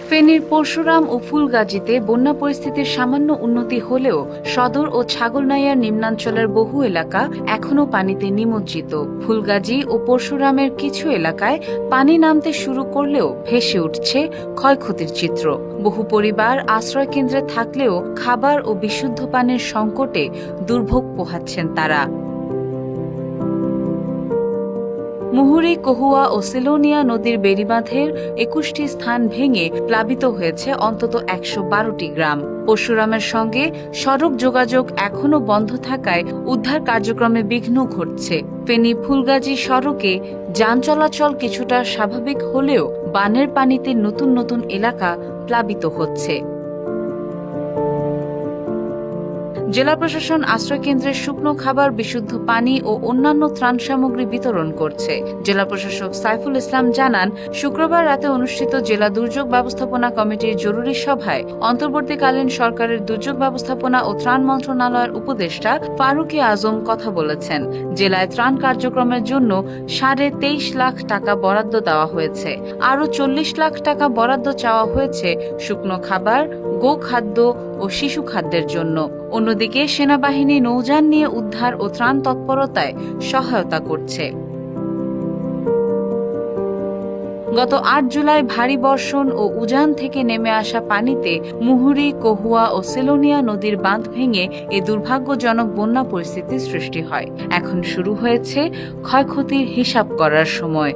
ফেনীর পরশুরাম ও ফুলগাজীতে বন্যা পরিস্থিতির সামান্য উন্নতি হলেও সদর ও ছাগলনাইয়ার নিম্নাঞ্চলের বহু এলাকা এখনও পানিতে নিমজ্জিত। ফুলগাজী ও পরশুরামের কিছু এলাকায় পানি নামতে শুরু করলেও ভেসে উঠছে ক্ষয়ক্ষতির চিত্র। বহু পরিবার আশ্রয় কেন্দ্রে থাকলেও খাবার ও বিশুদ্ধ পানির সংকটে দুর্ভোগ পোহাচ্ছেন তারা। মুহুরী, কহুয়া ও সিলোনিয়া নদীর বেড়িবাঁধের ২১টি স্থান ভেঙে প্লাবিত হয়েছে অন্তত ১১২টি গ্রাম। পরশুরামের সঙ্গে সড়ক যোগাযোগ এখনও বন্ধ থাকায় উদ্ধার কার্যক্রমে বিঘ্ন ঘটছে। ফেনী ফুলগাজী সড়কে যান চলাচল কিছুটা স্বাভাবিক হলেও বানের পানিতে নতুন নতুন এলাকা প্লাবিত হচ্ছে। জেলা প্রশাসন আশ্রয়কেন্দ্রের শুকনো খাবার, বিশুদ্ধ পানি ও অন্যান্য ত্রাণ সামগ্রী বিতরণ করছে। জেলা প্রশাসক সাইফুল ইসলাম জানান, শুক্রবার রাতে অনুষ্ঠিত জেলা দুর্যোগ ব্যবস্থাপনা কমিটির জরুরি সভায় অন্তর্বর্তীকালীন সরকারের দুর্যোগ ব্যবস্থাপনা ও ত্রাণ মন্ত্রণালয়ের উপদেষ্টা ফারুকী আজম কথা বলেছেন। জেলায় ত্রাণ কার্যক্রমের জন্য ২.৫ লাখ টাকা বরাদ্দ দেওয়া হয়েছে। আরও ৪০ লাখ টাকা বরাদ্দ চাওয়া হয়েছে শুকনো খাবার, গোখাদ্য ও শিশু খাদ্যের জন্য। অন্যদিকে সেনাবাহিনী নৌযান নিয়ে উদ্ধার ও ত্রাণ তৎপরতায় সহায়তা করছে। গত ৮ জুলাই ভারী বর্ষণ ও উজান থেকে নেমে আসা পানিতে মুহুরী, কহুয়া ও সিলোনিয়া নদীর বাঁধ ভেঙে এ দুর্ভাগ্যজনক বন্যা পরিস্থিতির সৃষ্টি হয়। এখন শুরু হয়েছে ক্ষয়ক্ষতির হিসাব করার সময়।